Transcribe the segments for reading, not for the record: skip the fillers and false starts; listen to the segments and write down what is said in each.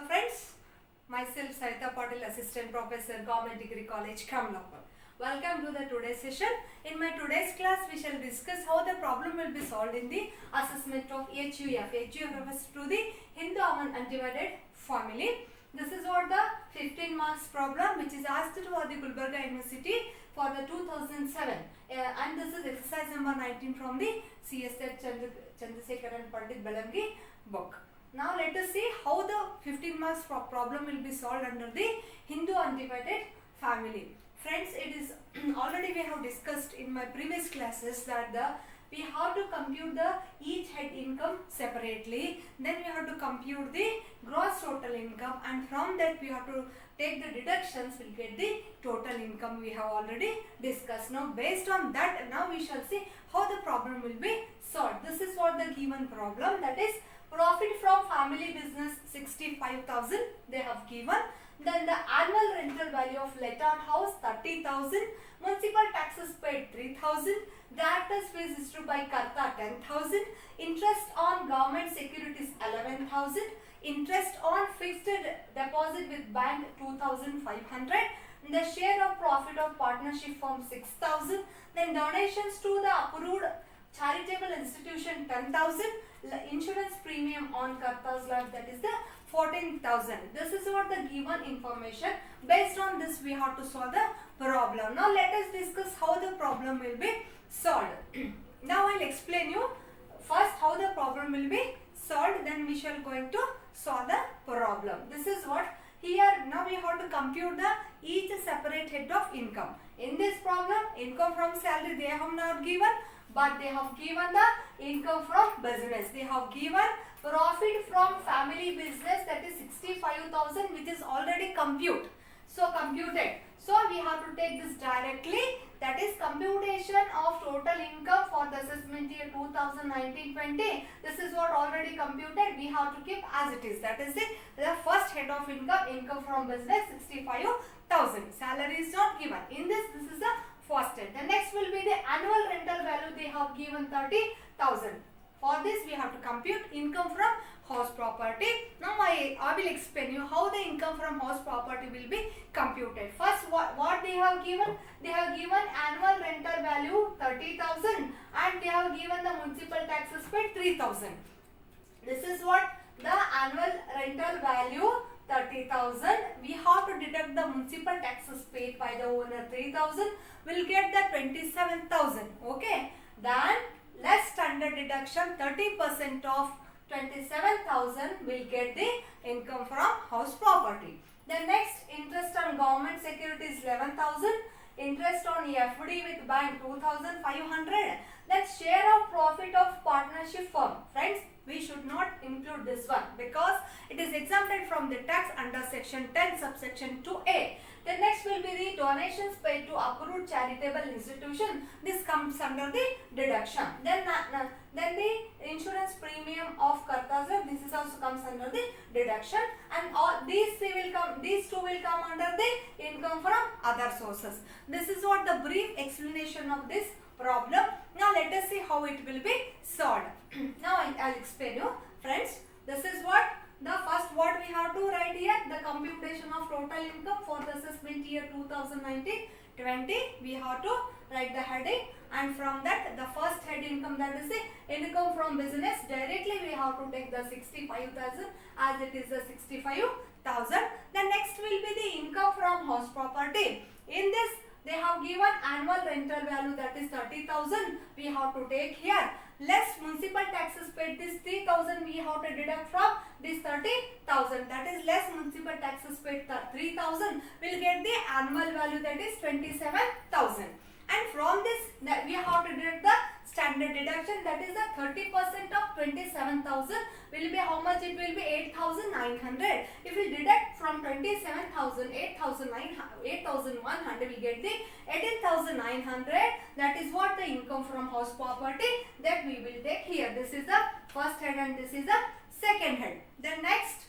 Hello friends, myself Sarita Patil, Assistant Professor, Government Degree College, Kamlapur. Welcome to the today's session. In my today's class, we shall discuss how the problem will be solved in the assessment of HUF. HUF refers to the Hindu-Aman undivided family. This is what the 15 marks problem which is asked to the Gulbarga University for the 2007 and this is exercise number 19 from the CS Chandrasekharan Pandit Belamgi book. Now let us see how the 15 marks problem will be solved under the Hindu undivided family. Friends, it is already we have discussed in my previous classes that we have to compute the each head income separately, then we have to compute the gross total income, and from that we have to take the deductions, we'll get the total income. We have already discussed. Now based on that, now we shall see how the problem will be solved. This is what the given problem, that is profit from family business 65,000 they have given. Then the annual rental value of let-out house 30,000, municipal taxes paid 3,000, directors fees issued by Karta 10,000, interest on government securities 11,000, interest on fixed deposit with bank 2,500, the share of profit of partnership firm 6,000, then donations to the approved charitable institution 10,000, insurance premium on Karta's life, that is the 14,000. This is what the given information. Based on this we have to solve the problem. Now let us discuss how the problem will be solved. Now I will explain you first how the problem will be solved, then we shall going to solve the problem. This is what here. Now we have to compute the each separate head of income. In this problem, income from salary they have not given, but they have given the income from business. They have given profit from family business, that is 65,000, which is already computed. So we have to take this directly, that is computation of total income for the assessment year 2019-20. This is what already computed, we have to keep as it is. That is the first head of income from business 65,000. Salary is not given. In this is the first head. The next will be the annual rental value, they have given 30,000. For this we have to compute income from house property. Now I will explain you how the income from house property will be computed. First what they have given? They have given annual rental value 30,000 and they have given the municipal taxes paid 3,000. This is what the annual rental value 30,000. We have to deduct the municipal taxes paid by the owner 3,000. We'll get the 27,000. Okay. Then less standard deduction 30% of 27,000 will get the income from house property. The next, interest on government securities 11,000, interest on FD with bank 2,500. Then share of profit of partnership firm. Friends, we should not include this one because it is exempted from the tax under section 10 subsection 2a. The next will be the donations paid to approved charitable institution. This comes under the deduction. Then the insurance premium of Karta's, this is also comes under the deduction, and all these two will come under the income from other sources. This is what the brief explanation of this problem. Now let us see how it will be solved. Now I'll explain you, friends. This is what the first what we have to write here, the computation of total income for the assessment year 2019-20. We have to write the heading, and from that the first head income, that is the income from business, directly we have to take the 65,000 as it is the 65,000. The next will be the income from house property. In this they have given annual rental value, that is 30,000 we have to take here. Less municipal taxes paid, this 3,000 we have to deduct from this 30,000, that is less municipal taxes paid 3,000 will get the annual value, that is 27,000. And from this we have to deduct the standard deduction, that is the 30% of 27,000 will be how much? It will be 8,900. If we deduct from 27,000 8,100 we get the 18,900. That is what the income from house property that we will take here. This is the first head and this is the second head. Then next,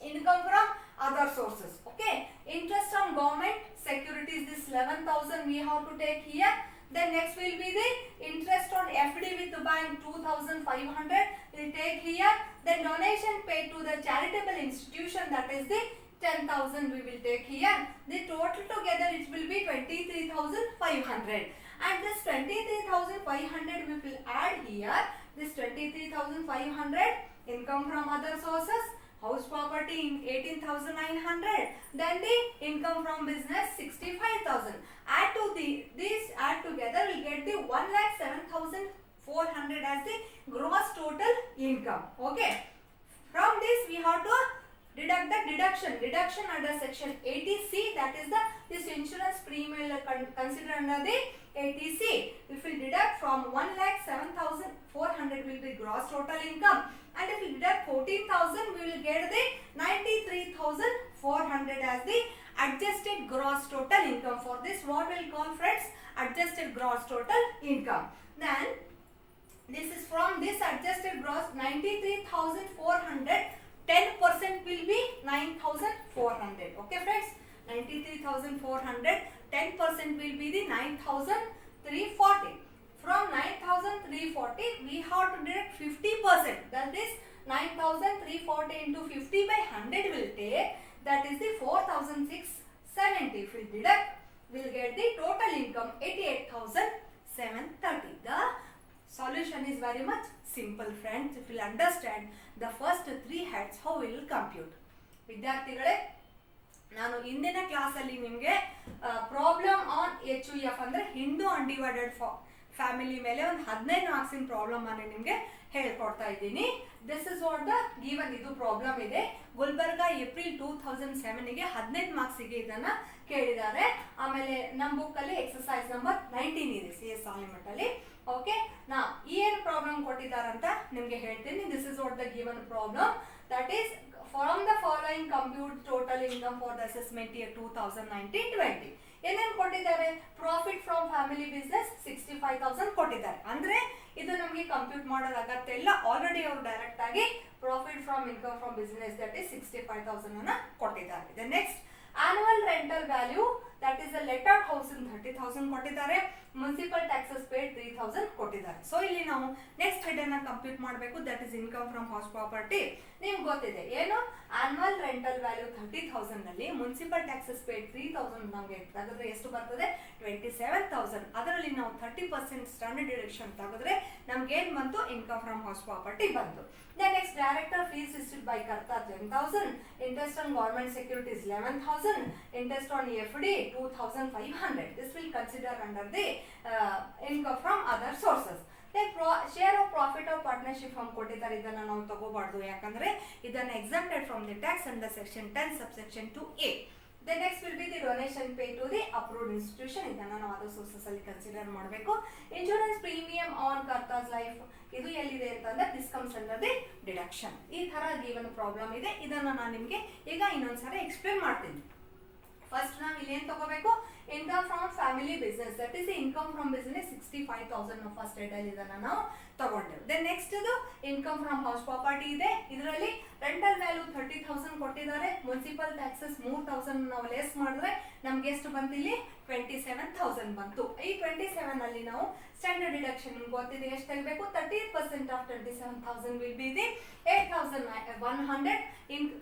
income from other sources. Okay, interest on government securities, this 11,000 we have to take here. Then next will be the interest on FD with the bank 2,500. will take here. Then donation paid to the charitable institution, that is the 10,000 we will take here. The total together it will be 23,500. And this 23,500 we will add here. This 23,500 income from other sources, house property 18,900. Then the income from business 65,000. Add to these add together will get the 1,07,400 as the gross total income. Okay. From this we have to deduct the deduction under section 80C, that is this insurance premium considered under the 80C. If we deduct from 1,07,400 will be gross total income, and if we deduct 14,000 we will get the 93,400 as the adjusted gross total income. For this what we will call, friends, adjusted gross total income. Then this is from this adjusted gross 93,400, 10% will be 9,400. Okay friends, 93,400, 10% will be the 9,340. From 9,340 we have to deduct 50%, that is 9,340 into 50 by 100 will take, that is the 4,670. If we deduct, we will get the total income 88,730. The solution is very much simple, friends. If you will understand the first three heads, how we will compute. ವಿದ್ಯಾರ್ಥಿಗಳೇ, ನಾನು ಇಂದಿನ ಕ್ಲಾಸಲ್ಲಿ ನಿಮಗೆ problem on HUF ಅಂದರೆ Hindu undivided family ಮೇಲೆ ಒಂದು 15 ಮಾರ್ಕ್ಸಿನ problem ಅನ್ನು ನಿಮಗೆ ಹೇಳ್ಕೊಡ್ತಾ ಇದ್ದೀನಿ. This is what the given. ಇದು ಪ್ರಾಬ್ಲಮ್ ಇದೆ. ಗುಲ್ಬರ್ಗ ಏಪ್ರಿಲ್ 2007ಗೆ 15 ಮಾರ್ಕ್ಸಿಗೆ ಇದನ್ನ ಕೇಳಿದ್ದಾರೆ. ಆಮೇಲೆ ನಮ್ಮ ಬುಕ್ ಅಲ್ಲಿ ಎಕ್ಸರ್ಸೈಸ್ ನಂಬರ್ 19 ಇದೆ CS ಆಲಿಮೆಂಟ್ ಅಲ್ಲಿ. ಓಕೆ, ನಾ ಏನು ಪ್ರಾಬ್ಲಮ್ ಕೊಟ್ಟಿದ್ದಾರಂತ ನಿಮಗೆ ಹೇಳ್ತೀನಿ. This is what the given problem, that is from the following compute total income for the assessment year 2019-20. ಏನೇನು ಕೊಟ್ಟಿದ್ದಾರೆ? ಪ್ರಾಫಿಟ್ ಫ್ರಮ್ ಫ್ಯಾಮಿಲಿ ಬಿಸ್ನೆಸ್ 65,000 ಕೊಟ್ಟಿದ್ದಾರೆ. ಅಂದ್ರೆ ಇದು ನಮಗೆ ಕಂಪ್ಯೂಟ್ ಮಾಡೋದು ಅಗತ್ಯ ಇಲ್ಲ, ಆಲ್ರೆಡಿ ಅವರು ಡೈರೆಕ್ಟ್ ಆಗಿ profit from income from business that is 65,000 ಅನ್ನ ಕೊಟ್ಟಿದ್ದಾರೆ. The next annual rental value, that is a lettered house in 30,000 ಕೊಟ್ಟಿದ್ದಾರೆ. ಮುನ್ಸಿಪಲ್ ಟ್ಯಾಕ್ಸಸ್ ಪೇಡ್ 3,000 ಕೊಟ್ಟಿದ್ದಾರೆ. ಸೊ ಇಲ್ಲಿ ನಾವು ನೆಕ್ಸ್ಟ್ ಹೆಡ್ ಅನ್ನ ಕಂಪ್ಯೂಟ್ ಮಾಡಬೇಕು, that is income from house property. ನಿಮ್ಗೆ ಗೊತ್ತಿದೆ ಏನು, ಆನ್ಯುವಲ್ ರೆಂಟಲ್ ವ್ಯಾಲ್ಯೂ 30,000 ನಲ್ಲಿ ಮುನ್ಸಿಪಲ್ ಟ್ಯಾಕ್ಸಸ್ ಪೇಡ್ 3,000 ನಮಗೆ ತೆಗೆದ್ರೆ ಎಷ್ಟು ಬರ್ತದೆ? 27,000. ಅದರಲ್ಲಿ ನಾವು 30% ಸ್ಟ್ಯಾಂಡರ್ಡ್ ಡಿಡಕ್ಷನ್ ತೆಗೆದ್ರೆ ನಮ್ಗೆ ಏನ್ ಬಂತು? ಇನ್ಕಮ್ ಫ್ರಮ್ ಹೌಸ್ ಪ್ರಾಪರ್ಟಿ ಬಂತು. Then next, director fees issued by Karta 10,000, interest on government securities 11,000, interest on FD 2,500. This will consider under the income from other sources. Then share of profit of partnership from ಕೊಟ್ಟಿದ್ದಾರೆ, ಇದನ್ನ ನಾವು ತಗೋಬಾರ್ದು, ಯಾಕಂದ್ರೆ ಇದನ್ನ exempted from the tax under section 10 subsection 2A. The next will be the donation paid to the approved institution. ಇದನ್ನ ನಾವು other sources ಅಲ್ಲಿ consider ಮಾಡಬೇಕು. Insurance premium on ಕರ್ತಾಸ್ life, ಇದು ಎಲ್ಲಿದೆ ಅಂತಂದ್ರೆ this comes under the deduction. ಈ ತರ given problem ಇದೆ. ಇದನ್ನ ನಾನು ನಿಮಗೆ ಈಗ ಇನ್ನೊಂದ್ಸರಿ ಎಕ್ಸ್ಪ್ಲೇನ್ ಮಾಡ್ತೀನಿ. ಫಸ್ಟ್ ನಾವು ಇಲ್ಲಿ ಏನು ತಗೋಬೇಕು? Income from family business, that is income from business 65,000 first head ಅಲ್ಲಿ ಇದನ್ನ ನಾವು ತಗೊಂಡೆವು. ದೆನ್ ನೆಕ್ಸ್ಟ್ ಇದು ಇನ್ಕಮ್ ಫ್ರಮ್ ಹೌಸ್ ಪ್ರಾಪರ್ಟಿ ಇದೆ. ಇದರಲ್ಲಿ ರೆಂಟಲ್ ವ್ಯಾಲ್ಯೂ 30,000 ಕೊಟ್ಟಿದ್ದಾರೆ. ಮುನ್ಸಿಪಲ್ ಟ್ಯಾಕ್ಸಸ್ 3,000 ನಾವು ಲೆಸ್ ಮಾಡಿದ್ರೆ ನಮ್ಗೆ ಎಷ್ಟು ಬಂತು? ಇಲ್ಲಿ 27,000 ಬಂತು. ಈ 27 ಅಲ್ಲಿ ನಾವು ಸ್ಟ್ಯಾಂಡರ್ಡ್ ಡಿಡಕ್ಷನ್ ಗೊತ್ತಿದೆ ಎಷ್ಟು ತೆಗಬೇಕು? 30% of 27,000 will be the 8,100.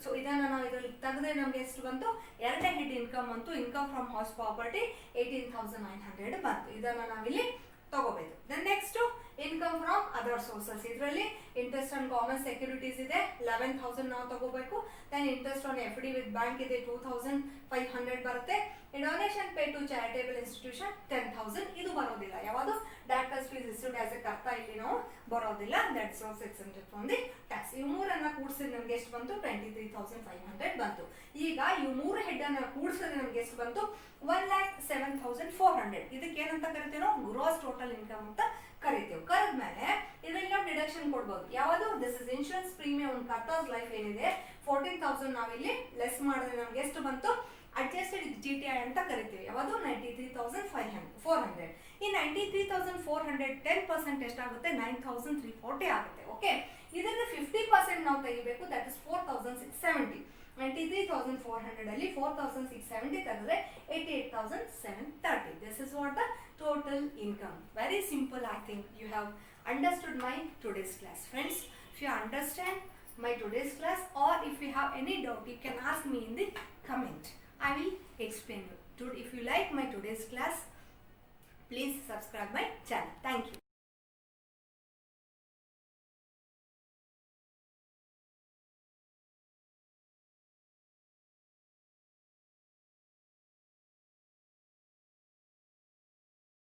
So ಇದನ್ನ ನಾವು ಇದರಲ್ಲಿ ತೆಗೆದ್ರೆ ನಮ್ಗೆ ಎಷ್ಟು ಬಂತು? ಎರಡನೇ ಹೆಡ್ ಇನ್ಕಮ್ ಬಂತು. ಇನ್ಕಮ್ ಫ್ರಮ್ ಹೌಸ್ ಪ್ರಾಪರ್ಟಿ 18,900 ಬಂತು. ಇದನ್ನ ನಾವಿಲ್ಲಿ ತಗೋಬೇಕು. Then next income from other sources, ಇದರಲ್ಲಿ ಇಂಟ್ರೆಸ್ಟ್ ಆನ್ ಕಾಮನ್ ಸೆಕ್ಯೂರಿಟೀಸ್ ಇದೆ 11,000 ನಾವು ತಗೋಬೇಕು. Then interest on FD with bank ಇದೆ 2,500 ಬರುತ್ತೆ. Donation pay to charitable institution 10,000, ಇದು ಬರೋದಿಲ್ಲ. ಯಾವುದು? Directors fees issued as A ಕರ್ತಾ ಇಲ್ಲಿ ನಾವು ಬರೋದಿಲ್ಲ. That's also exempted from the tax. ಈ ಮೂರನ್ನ ಕೂಡಿಸಿದ್ರೆ ನಮ್ಗೆ ಎಷ್ಟು ಬಂತು? 23,500 ಬಂತು. ಈಗ ಈ ಮೂರು ಹೆಡ್ ಅನ್ನ ಕೂಡಿಸಿದ್ರೆ ನಮ್ಗೆ ಎಷ್ಟು ಬಂತು? 1,07,400. ಇದಕ್ಕೆ ಏನಂತ ಕರಿತೀವಿ ನಾವು? ಗ್ರಾಸ್ ಟೋಟಲ್ ಇನ್ಕಮ್ ಅಂತ ಕರಿತೀವಿ. ಕರೆದ್ಮೇಲೆ ಇದರಲ್ಲಿ ನಾವು ಡಿಡಕ್ಷನ್ ಕೊಡ್ಬೋದು. ಯಾವುದು? ದಿಸ್ ಇಸ್ ಇನ್ಶೂರೆನ್ಸ್ ಪ್ರೀಮಿಯಂ ಕರ್ತಾಸ್ ಲೈಫ್ ಏನಿದೆ 14,000 ನಾವಿಲ್ಲಿ ಲೆಸ್ ಮಾಡಿದ್ರೆ ನಮ್ಗೆ ಎಷ್ಟು ಬಂತು? ಅಡ್ಜಸ್ಟೆಡ್ GTI ಅಂತ ಕರಿತೀವಿ. ಯಾವುದು? 93,400. ಈ 93,400 10% ಎಷ್ಟಾಗುತ್ತೆ? 9,340 ಆಗುತ್ತೆ. ಓಕೆ, ಇದನ್ನ 50% ನಾವು ತೆಗಿಬೇಕು, ದಟ್ ಇಸ್ 4,670. 93,400 ಅಲ್ಲಿ 4,670 ತೆಗೆದ್ರೆ 88,730. This is what the total income. Very simple. I think you have understood my today's class, friends. If you understand my today's class or if you have any doubt, you can ask me in the comment. I will explain you. If you like my today's class, please subscribe my channel. Thank you.